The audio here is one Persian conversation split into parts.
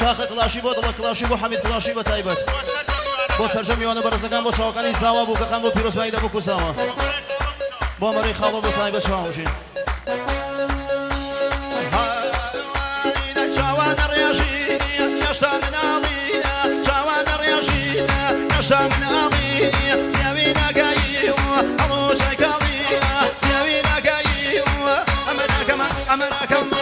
شاخ کلاشی بود دل کلاشی بود حمید کلاشی بود تایبت با سرجم میوانه برزگان با چاوکانی زاوا بو که خم با پیروز باید بو کساما با مری خالو با تایبت شاموشین جوان ریاشی یاشتان نالی جوان ریاشی یاشتان نالی سیاوی نگایی همو چکالی سیاوی نگایی امرکم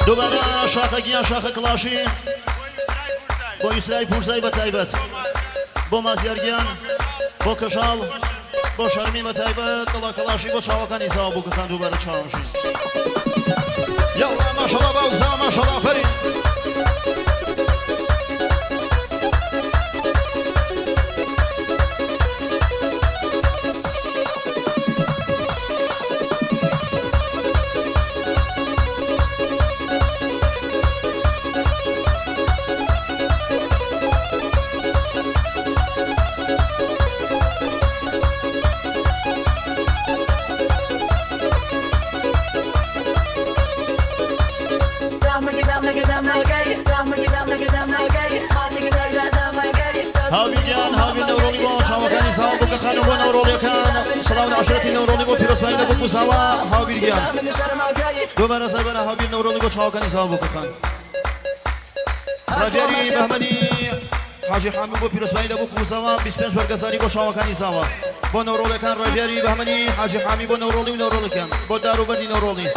دوباره شاخگیان شاخ کلاشی با یسرای پورزای و تایبت با مازیارگیان با کشال با شرمی و تایبت دلا کلاشی با چاوکان ایزا بو که خان دوباره چاوشی یالله ماشالله با اوزا ماشالله فرین خانم و نورولی کن سلام عشرتی نورولی و پیروز باید بو کساوا هاویر گیان دوباره سربر هاویر نورولی و چاوکانی ساوا بو کن رجاری بهمنی حاجی حامد بو پیروز باید بو کساوا 25 برگزاری و چاوکانی ساوا با نورولی کن رجاری بهمنی حاجی حامد با نورولی و نورولی کن با داروبردی نورولی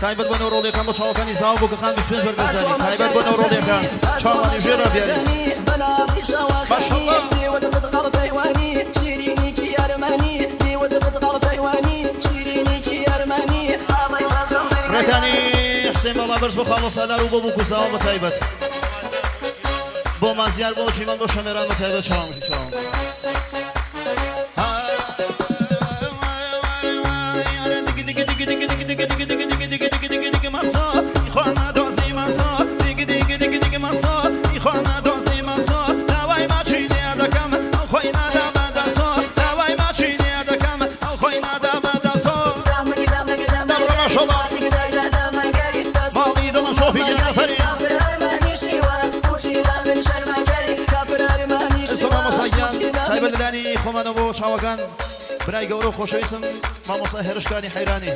تایبت با نورولی کن با چاوکانی ساوا بو کن 25 برگزاری تایبت با نورولی کن چاوانی جیر رجاری ماشاءالله رکانی حسین بالا برز با خالص علر و با بو کساوا با تایبت با مازیار با چیمان با شمیران با تایبت چاومشی چاوم خمانو بو چاوکان برای گورو خوشویسم ماموسا هرشکانی حیرانی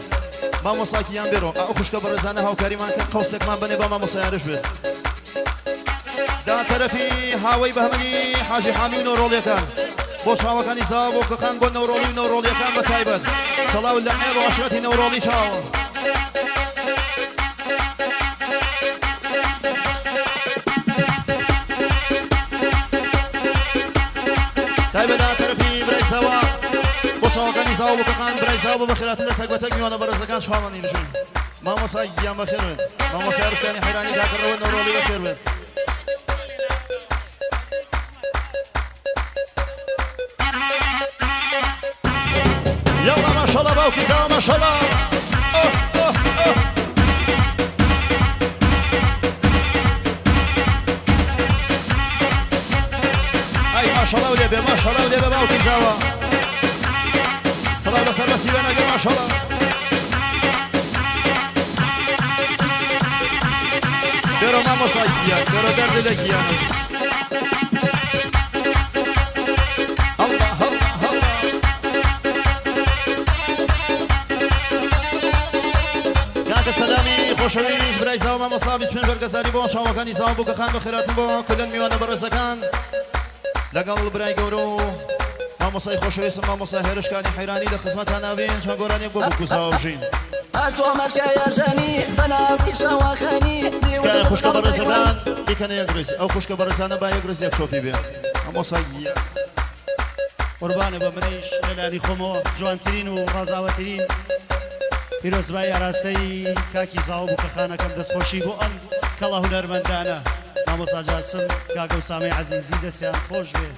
ماموسا کیان بیرو او خوشکا برزانه هاوکاری من کن قوسک من بنی با ماموسا هرش بید دا طرفی هاوی بهمنی حاجی حامی نورولی کن بو چاوکانی زا بو کخان بو نورولی کن بتایبت صلاة اللعنه و عشرتی نورولی چاو تایبت دا طرفی برای سوا بو چاوکانی زا بو کخان برای سوا بو بخیرات لسک و تک میوانه برزدکان شامانی نشون مامۆسای گیان بەخێر بێت مامۆسای هێرشکانی حەیرانی کاکەڕەوە نەورۆڵی بەخێر بێت يلا ما شاء الله باوكي زاوى ما شاء الله اي ما شاء الله وليبي ما شاء الله وليبي باوكي زاوى صلاة بسر بس يبانا ما شاء الله ديرو ما مصايا ديرو درد لكيا خوشویست برای زاوم مصابیش من برگزاری با شاوکانی زاو بو که خان بخیراتن با کلن میوانه برزکان لگال برای گورو ما مصای خوشویست ما مصای هرشکانی حیرانی لخدمت ناوین چون گورانی گو بکو زاوجین تو مشیا جانی بناسی شاوخانی سکای خوشک برزکان یکنه یگریز او خوشک برزانه با یگریز یک شوفی بیا ما مصای قربان با منیش لالي خمو جوانترین و رازاوترین پیرۆزبای ئاراستەی کاکی زاو بوو کە خانەکەم دەستخۆشی بۆ ئەم کەڵە هونەرمەندانە مامۆستا جاسم کاکە وسامی عەزیزی دەستیان خۆش بێ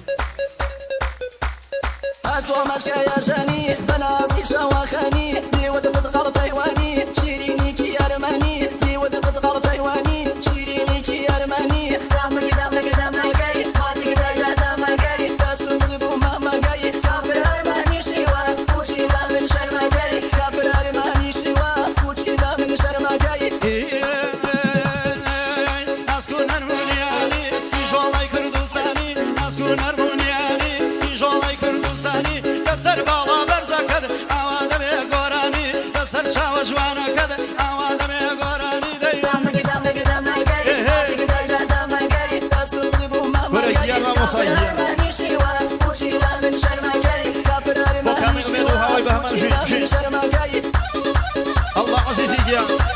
تو مشیا جانی بناسی شاوخانی دیوت تقال پیوانی شیرینی کی ارمانی دیوت تقال پیوانی شیرینی کی ارمانی دام گای خاطی دام گای دسم بو ماما گای کافر ارمانی شیوا پوشی لام شرما گای کافر ارمانی شیوا پوشی لام شرما گای اسکون هرمونیانی جوڵای کوردستانی اسکون هرمونیانی جوڵای کوردستانی دەسەر باڵا بەرزەکەت ئاوا دەبێ گۆرانی دەسەر چاوە جوانەکەت ئاوا دەبێ گۆرانی دەی الله عزيزي يا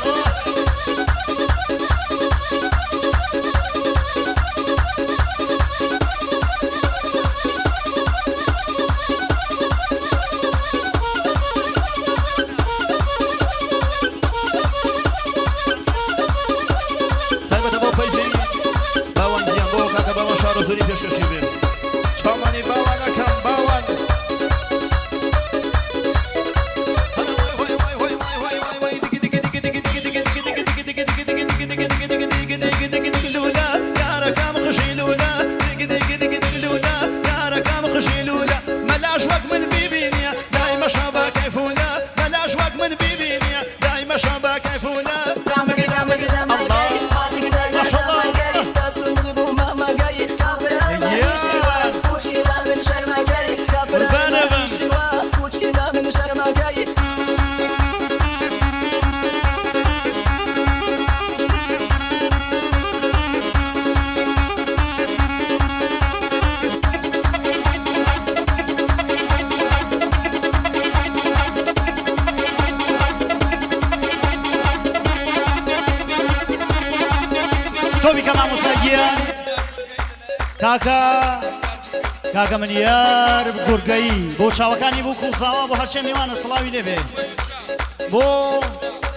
کاکە من یار گورگەیی بۆ چاوەکانی بوو کوڵزاوە بۆ هەرچێ میوانە سڵاوی لێبێ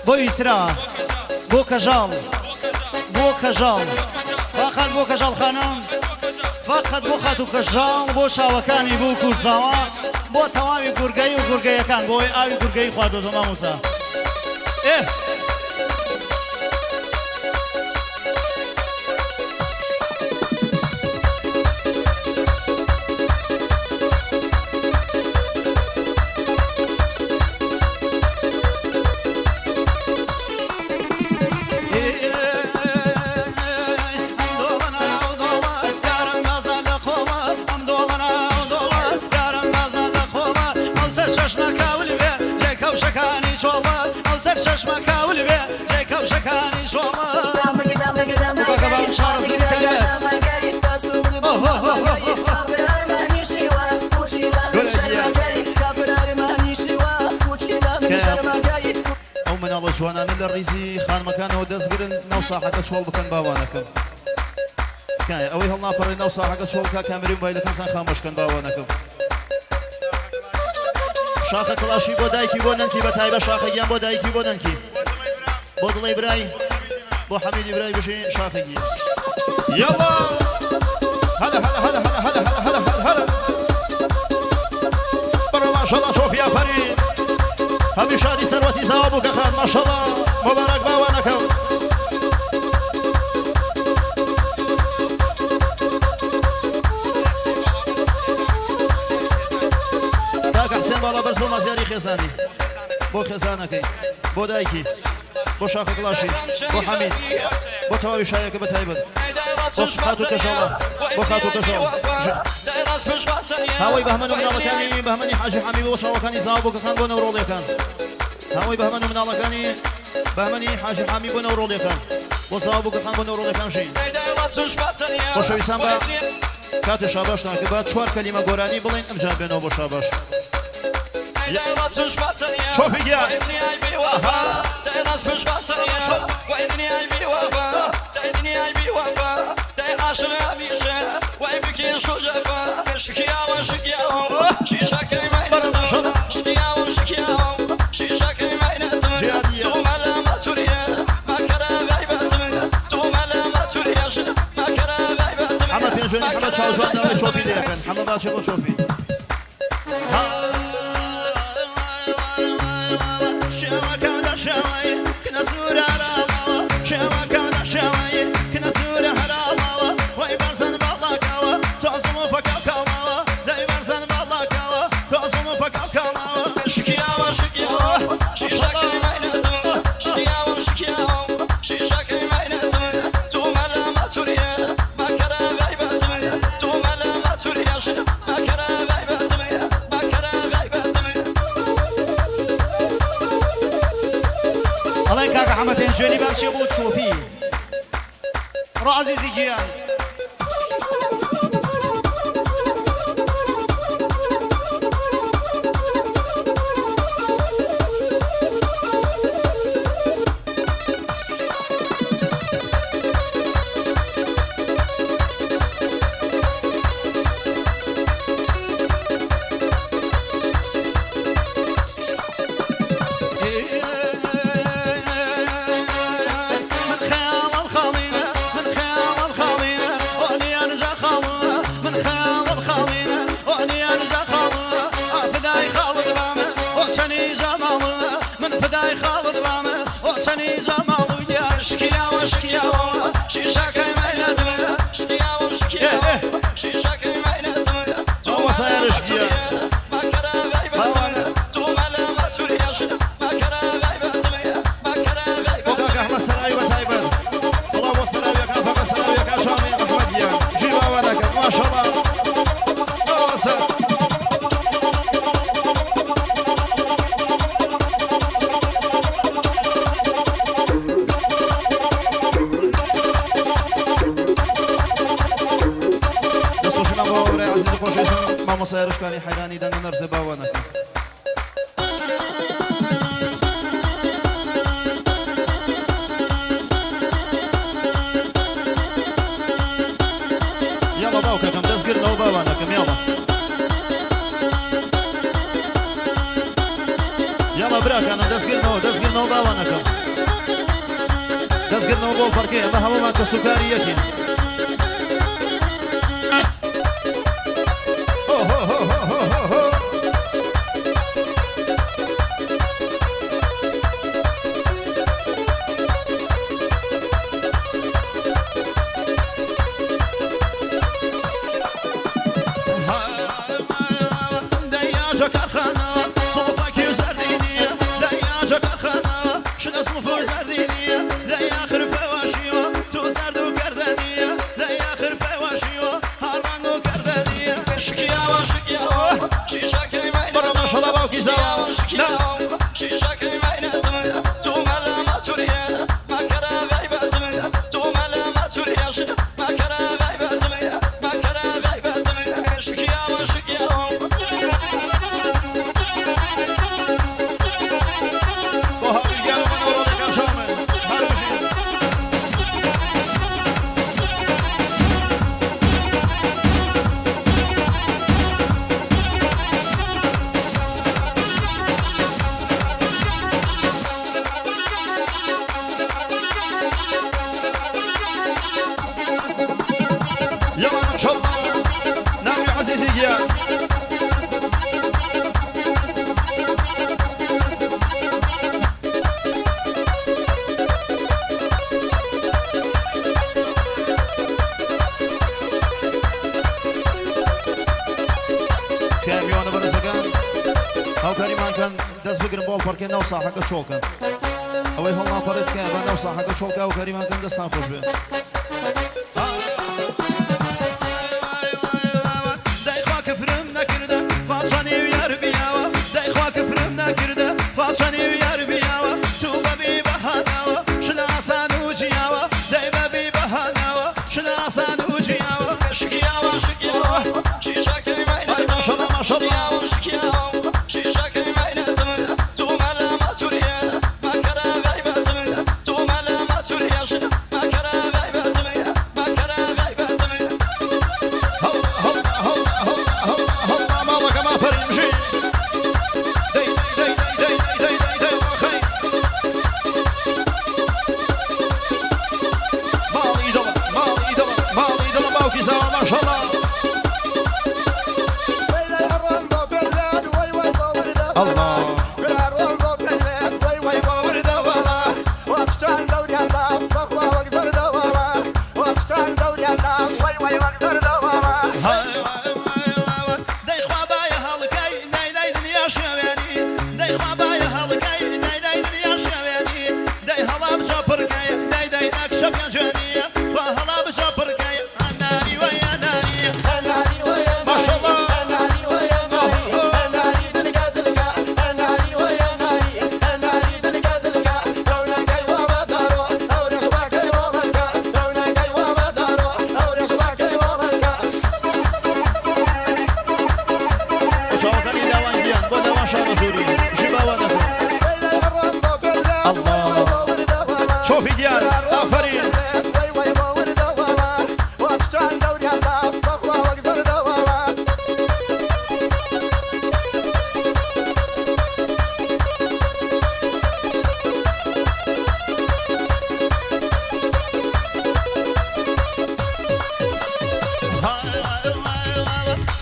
بۆ ئیسرا بۆ کەژاڵ فقط بۆ کەژاڵ خانم فقط بۆ خات و کەژاڵ بۆ چاوەکانی بوو کوڵزاوە بۆ تەواوی گورگەی و گورگەیەکان بۆی ئاوی گورگەی خواردۆتە مامۆستا ئەو مناڵە جوانانە لە ڕیزی خانمەکانەوە دەستگرن ناو ساحەکە چۆڵ بکەن باوانەکەم ئەوەی هەڵناپەڕی ناو ساحەکە چۆڵکە کامێرەی مۆبایلەکانتان خامۆشکەن باوانەکەم شاخە کڵاشی بۆ دایکی بۆ نەنکی بە تایبە شاخەگیان بۆ دایکی بۆ نەنکی بودل إبراهيم بو حميد إبراهيم بشي شافقي يلا هلا هلا هلا هلا هلا هلا هلا هلا برا ما شاء الله شوف يا فريد هبي شادي ثروتي زوابك خان ما شاء الله مبارك باوانكم تاك حسين بالا برزو مزياري خزاني بو خزانكي بو دايكي بو شاخ قلاشي بو حميد بو تواوي شايك بتايبد بو خاتو كشالا بو خاتو كشالا هاوي بهمنو من الله كاني بهمني حاجي حميد بو شاو كاني زابوك خان بو نورولي كان هاوي بهمنو من الله كاني بهمني حاجي حميد بو نورولي كان بو زابوك خان بو نورولي كان شي بو شوي سامبا كاتو شاباش ناكي بعد شوار كلمة قراني بلين امجان بينو بو شاباش شوفي يا حمد بنجوني حمد شاوجوان داوي شوفي ليكن حمد باتشي بو شوفي جاني بامشي ابو تشوفي رو عزيزي جيان سيرشكاني حيراني دان نرزي باوانا يلا باوكا كم دزقرنا وباوانا كم يلا يلا براك انا دزقرنا وباوانا كم دزقرنا وبول فرقين الله هو ماك سكاري يكين لا يا خرب واشيو تو زردو كردانيه لا دەست بگرن باڵ پەرکێ ناو ساحەکە چۆڵکەن ئەوەی هەڵ ناپەڕێتکە بە ناو ساحەکە چۆڵکە و کەریمانکەن دەستان خۆش بێ دەیخوا کفرم نەکردە خواچەنی و یار بیاوە دەیخوا کفرم نەکردە خواچەنی و یار بیاوە تو بەبی بەهاناوە شناسان و جیاوە دەی بەبی بەهاناوە شناسان و جیاوە شکیاوە شکیاوە شیشەکەی ماینە ماشەڵڵا ماشەڵڵا شکیاوە شیشەکەی ماینەتم تو مەلەمە توریە مەکەرە غایبەتم تو مەلەمە توریەش مەکەرە غایبەتم مەکەرە غایبەتم هەڵڵا ماڵەکە ما فەرمژی دەی دەی دەی دەی دەی دەی وەخەی ماڵی دڵە ماڵی دڵە ماڵی دڵە باوکی زاوە ماشەڵڵا الله دەیخوا بایە هەڵکەی نەیدەی دنیا شەوێنی دەیخوا بایە هەڵکەی نەیدەی دنیا شەوێنی دەی هەڵا بچە پڕکەی نەیدەی نەکشە پێنجێنیە با هەڵا بچە پڕکەی ئەناری وەیە ناریە ماشەڵڵا چاوەکانی داوان بیان بۆ داوان شانە زوری ژی باوە نەکەن الله چۆپی دیار ئافەرین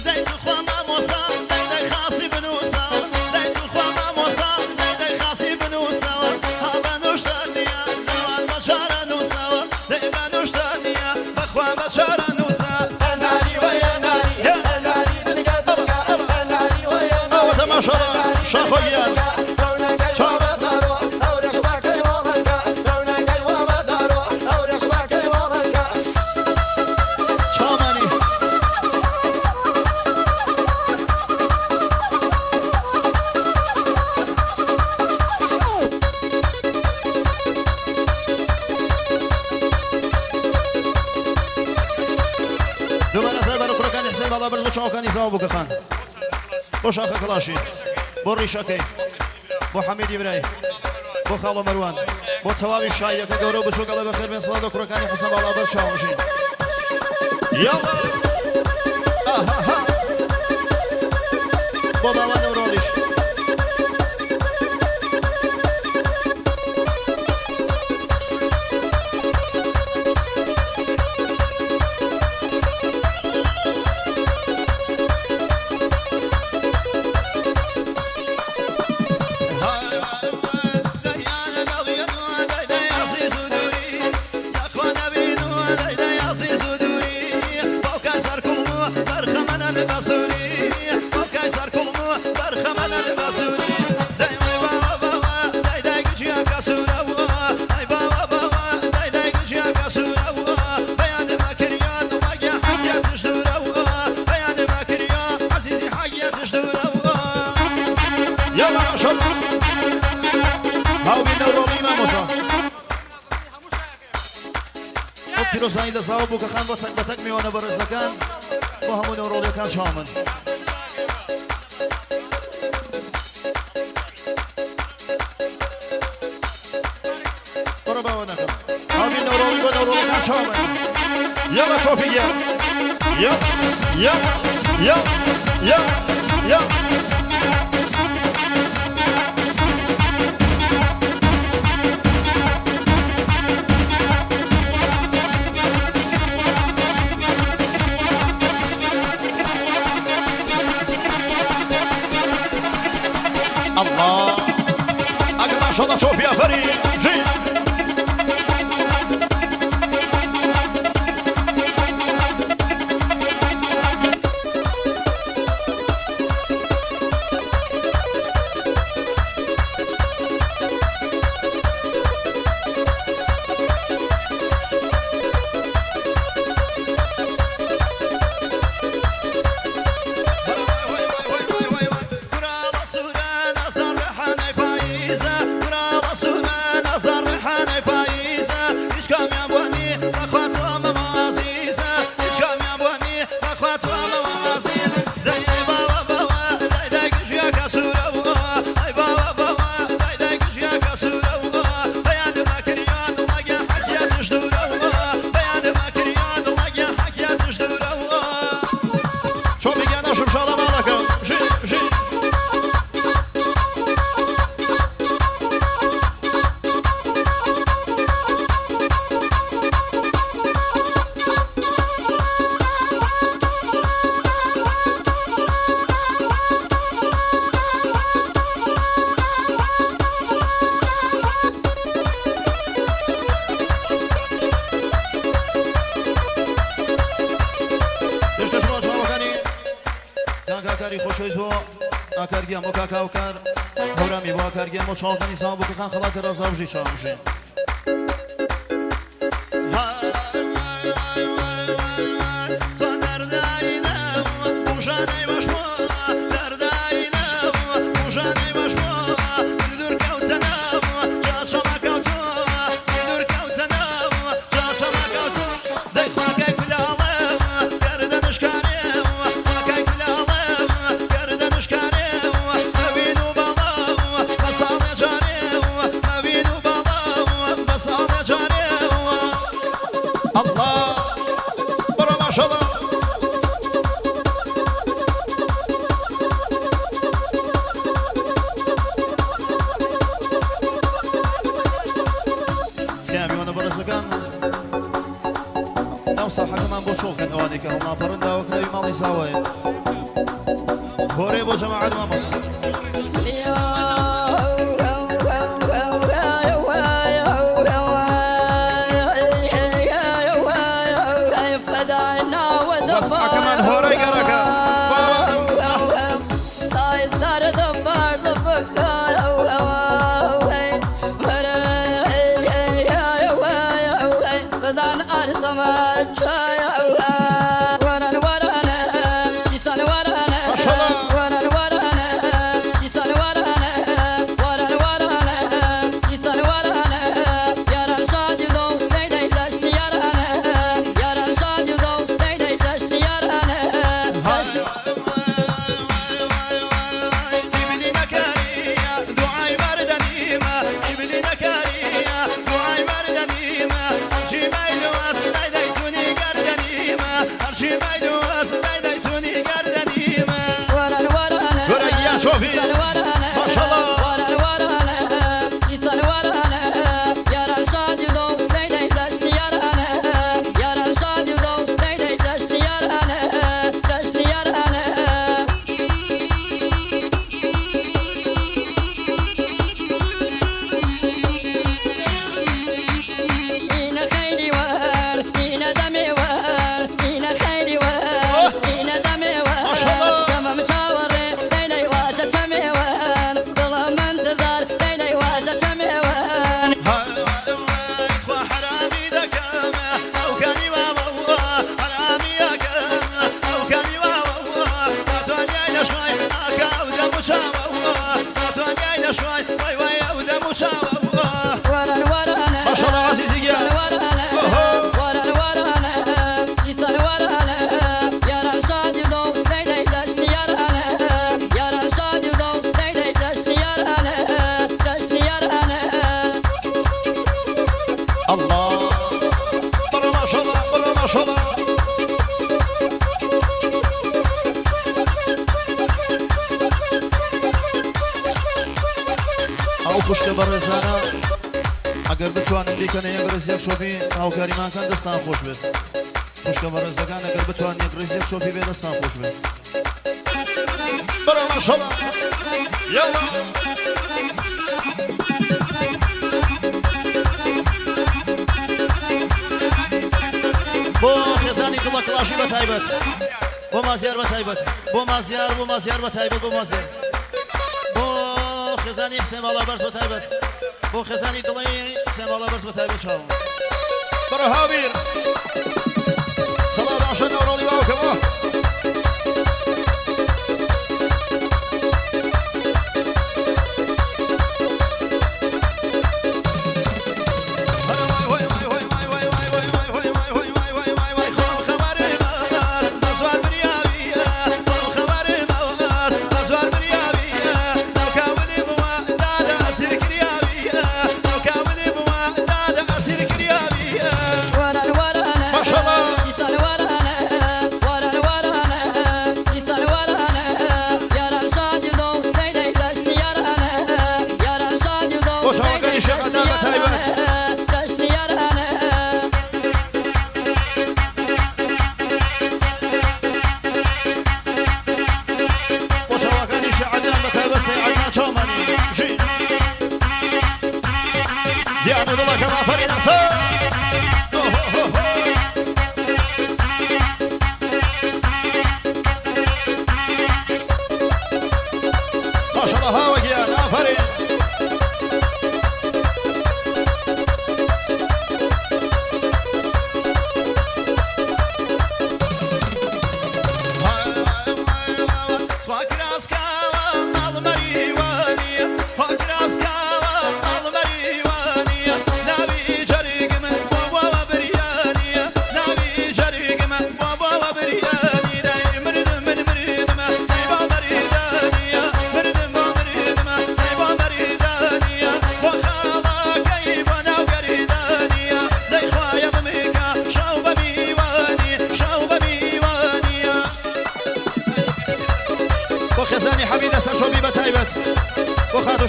دەی توخوا مامۆسا دەی خاسی بنووسەوە دەی توخوا مامۆسا دەی خاسی بنووسەوە ها بە نوشتە نییە دەوان بە چارە نووسەوە دەی بە نوشتە نییە بەخوا بە چارە نووسە ئەوەتە ماشەڵڵا شاخۆیان چامانی دومانە سەر بەرە کوڕەکانی حسێن باڵا برد بۆ چاوەکانی زاوە بووکەخان بۆ شاخە کەڵاشی بۆ ڕیشەکەی بۆ حەمیدی برای بۆ خاڵە مەروان بۆ تەواوی شایەکە گەورە و بچووکەڵە بەخێر بێن سڵات بە کوڕەکانی حسێن باڵا برد چاوەژین یاڵا ئاهاها بۆ باوان نەورۆڵیش پیرۆزبانی لە زاوە بووکەخان بۆ سەک بەتەک میوانە بەڕێزەکان بۆ هەموو نەورۆڵیەکان چاومن بڕە باوە نەکەم هەمی نەورۆڵی بۆ نەورۆڵیەکان چاومن یاڵە چۆپیگە یا الله اگه ما شده صوفی آفرین جی کاری خوشویز بو اکرگی مو کاکاو کار هورامی بو اکرگی مو چاودنی سام بو خان خلاط رازاوجی چاموشی هوري بو جماعة ما مصر وصحى كمان هوري قرقة اگر بتوانم دیکنه یک رزیک شوفی او کریمان کن دستان خوش بید خوشک برزگان اگر بتوان یک رزیک شوفی به دستان خوش بید برا ماشاءالله یلا بو خزانی کلا کلاشی بتایبت بو مازیار بتایبت بو مازیار بتایبت بو مازیار بو خزانی حسین والا برس بتایبت بو خزانی دلی سمالا برس بتایبت شاو برا هاویر صلاة عشان نورولی باو کما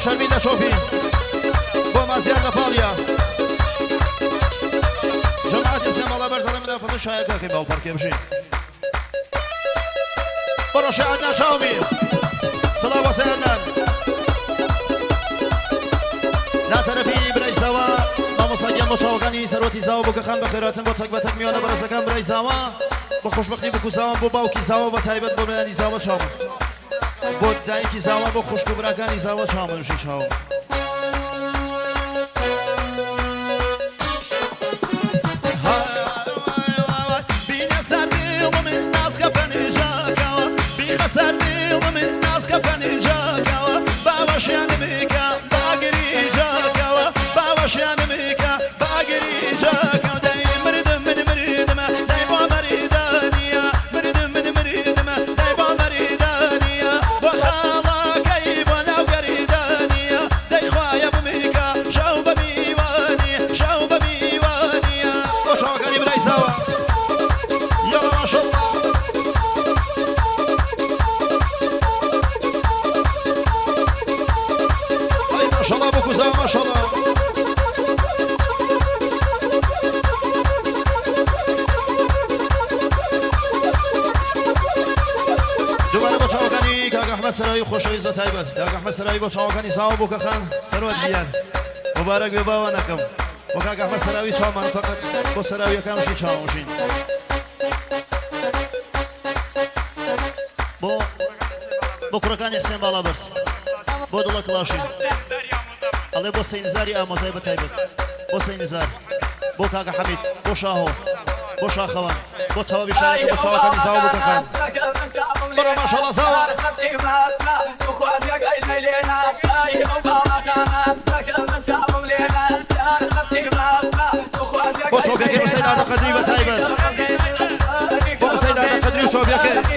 شرميدة شوفي بوما زيادة فاليا جماعة إنسان بالله برزالي من أفضل شايكا كيما وباركي بشي برشي عدنا شاومي صلاة وسيدنا لا ترفي برای سوا ما مصایم با چاوگانی سروتی سوا بو که خان بخیراتن با تک بتک میانه برسکن برای سوا با خوشبختی بکو سوا با باوکی سوا با تایبت با بلندی سوا چاو با دایکی سوا با خوشکو براکانی سوا چاو منوشی چاو بین سردیل من ناز کپنی جاکاوا بین سردیل من ناز کپنی جاکاوا باوشیان میکا باگری جاکاوا باوشیان میکا باگری جاکاوا دای مردم من مردم دای با مردانیا مردم من مردم دای با مردانیا با خالا کی با نوگریدانیا دای خوایا بمیکا شاو بمیوانی شاو بمیوانیا با چاکانی برای سوا یالا ماشالله ماشالله بكوزا ماشالله دوباره با چاوگانی کاک احمد سرایی خوشایز و تایبت کاک احمد سرایی با چاوگانی ساو بو خان سرود بیان مبارک به باوا نکم و کاک احمد سرایی چاو من فقط با سرایی کم شی چاوشین با کرکان حسین بالا برس با دل کلاشی الله بو سینزاری آموزای به تایبت بو سینزار بو کاک حمید بو شاهو بو شاخوان بو توابی شارک بو چاوگانی ساو بو خان برا ماشالله سوا با چوبیکی رو سید عدا قدری به تایبت با سید عدا قدری و چوبیکی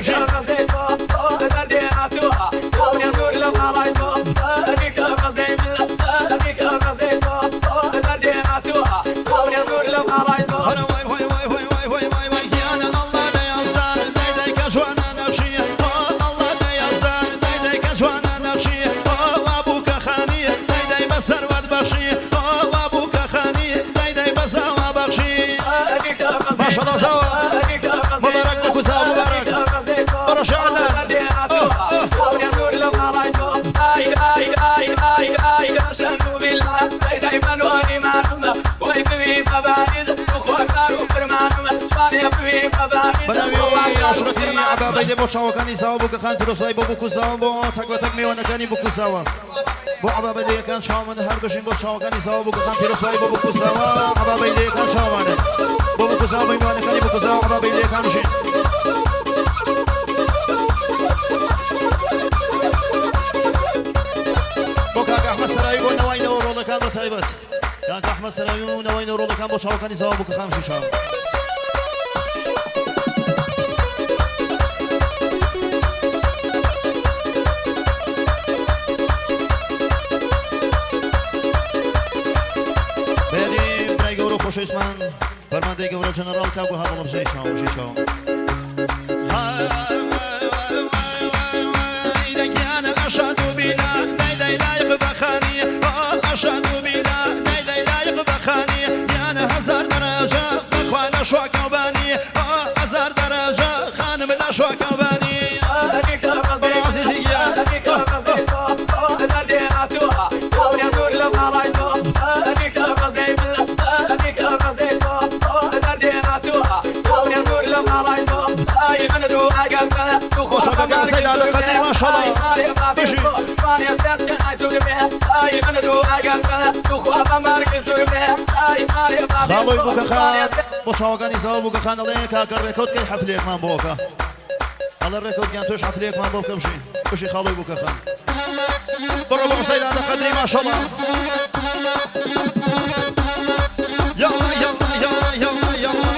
ماشالله سوا مبارك بكو سوا مبارك برش عدن بناوی عشرتی عبابیده با چاوکانی سوا بو که خان پروسوی با بکو سوا با تک و تک میوانکانی بکو سوا با عبابیده یکان شامن هر بشین با چاوکانی سوا بو که خان پروسوی با بکو سوا عبابیده یکان شامنه با بکو سوا میوانکانی بکو سوا عبابیده یکان بشین با کاک احمد سرایی با نوای نو رولکان با تایبت کاک احمد سرایی و نوای نو رولکان با چاوکانی سوا بو که خان بشین چاو خوش اسمان فرمانده گورا جنرال کاغو هاولم زی شاو جی شاو انا اشهد بلا لا لايق بخاني اشهد بلا لا لايق بخاني يا انا هزار درجه اخوانا شو كوباني هزار درجه خانم لا شو كوباني عزيزي سيد على قدر ما شاء الله بشي خالوي بوكا خان بوشاوغاني سوا بوكا خان الله كاكر ريكورد كي حفليك مان بوكا على الريكورد كان توش حفليك مان بوكا بشي خالوي بوكا خان برا سيد على قدر ما شاء الله يلا يلا يلا يلا يلا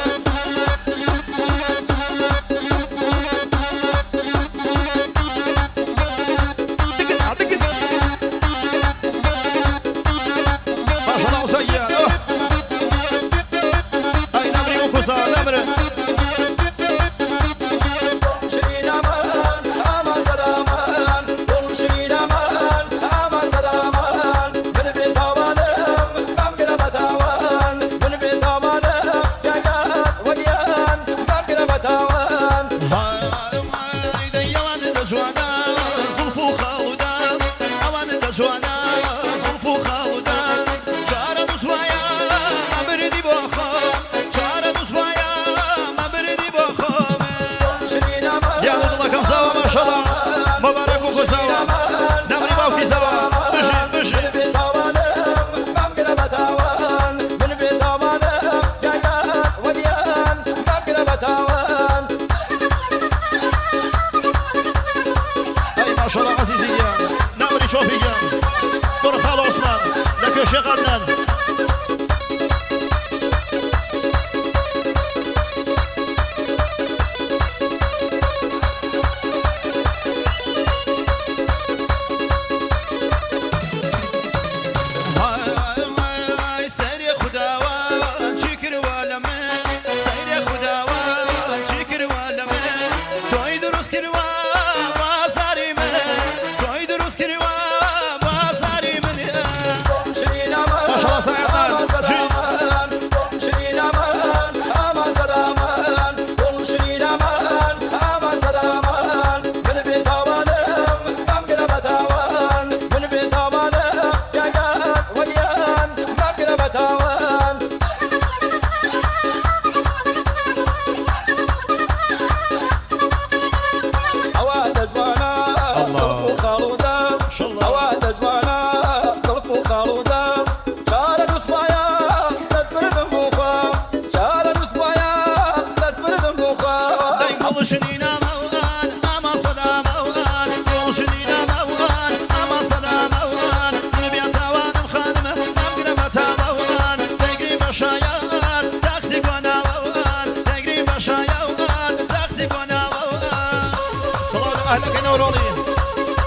نورولي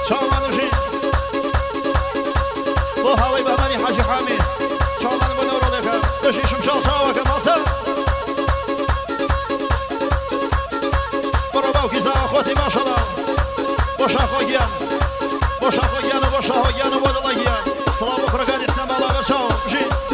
شامان وجين بو هاوي باباني حاجي حامي شامان بو نورولي كان وجي شمشال شاوك ماسا برو باوكي زا اخوتي ما شاء الله بوشا خويان بوشا خويان بوشا خويان بودلايان سلام وبركاته سما الله برشاو وجين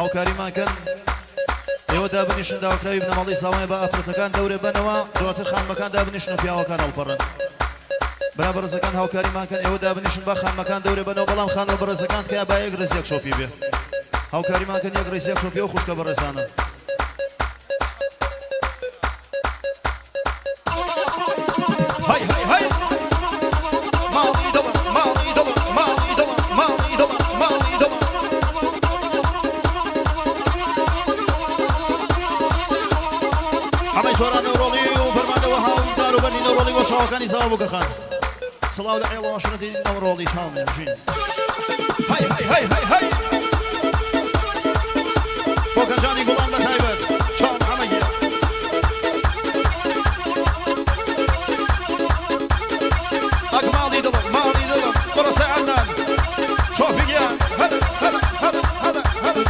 هاوکاریمان کەن ئێوە دابنیشن داواکراوی بنەماڵی ساڵانە بە ئافرەتەکان دەورێ بنەوە دواتر خانمەکان دابنیشن و پیاوەکان هەڵپەڕن برابەرزەکان هاوکاریمان کەن ئێوە دابنیشن بە خانمەکان دەورێ بنەوە بەڵام خانەوە بەڕێزەکان تکایە با یەک ڕێز یەک چۆپی بێ هاوکاریمان کەن یەک ڕێز یەک چۆپی و خوشکە بەڕێزانە هەی هەی هەی ماڵی دڵم ماڵی دڵم ماڵی دڵم ماڵی دڵم ماڵی دڵم سۆران نەورۆڵی و فەرمانەوە هاوڵدار و بەرنی نەورۆڵی بۆ چاوەکانی زاوە بکەخان سڵاو لە عێڵەوە شنەتی نەورۆڵی چاومێ بژین هەی هەی هەی هەی هەی بۆ کەنجانی گوڵان بە تایبەت چاوم هەمەگیە ئەک ماڵی دڵم ماڵی دڵم بڕە سەعەدنان چۆپی گیان هەدە هەدە هەدە هەدە هەدە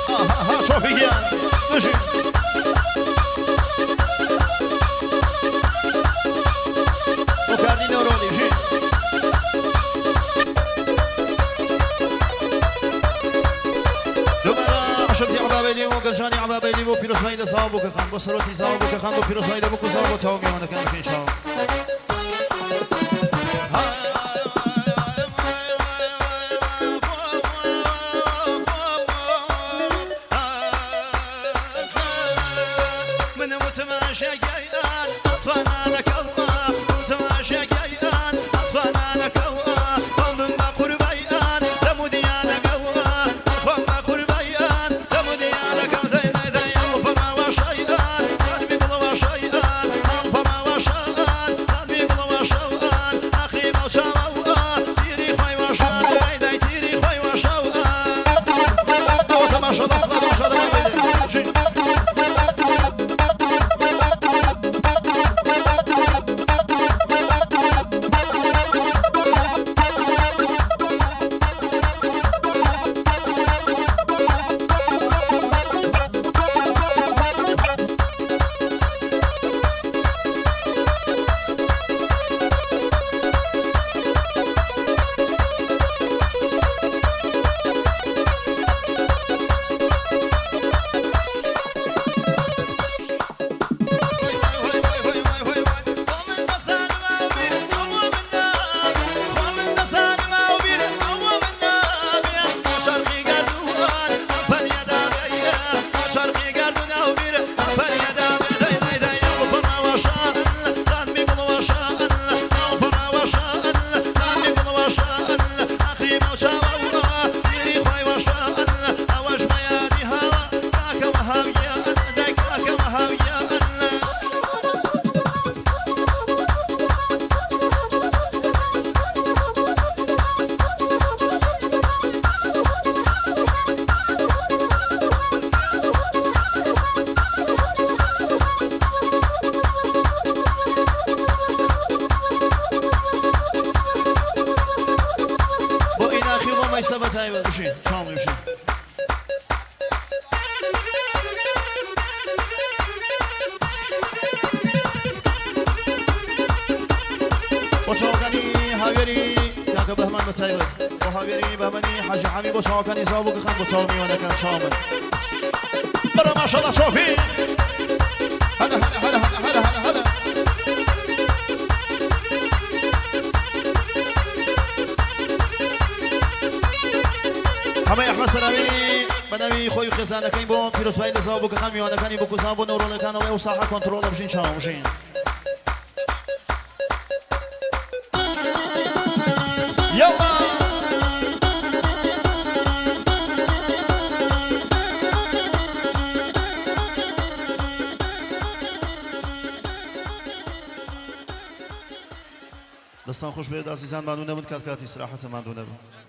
Aha, çok iyi. عبابيلي وقلجاني عبابيلي وبيروس فايدة صابوك خان بصروتي صابوك خان وبيروس فايدة بوكو صابو تومي وانا كان في شاو من متماشى جيان أطفانا لك الله متماشى جيان أطفانا لك الله قم ما قربيان تموديان قوة قم ما قربيان تموديان قوة داي داي داي الفرا وشيئان قلبي قلو وشيئان الفرا وشيئان قلبي قلو وشيئان أخي موشاوة تيري خوي وشيئان داي داي تيري خوي وشيئان تماشى الأصلا ما شاء الله ثبت هاي وشين شامل وشين وشوكاني هاويري كاك بهمان بتايبر وهاويري بهماني حاج حميد وشوكاني زابوك خان بتاومي وانا كان شامل برا ما شاء الله شوفي هلا هلا هلا هلا هلا هلا همه احمد سلامی بدوی خوی خزانه کن با پیروز باید زابو که خمی و نکنی بکو زابو نورون کن و ساحه کنترل بشین چام بشین یلا دستان خوش بید عزیزان ممنون بود کات کات استراحت ممنون بود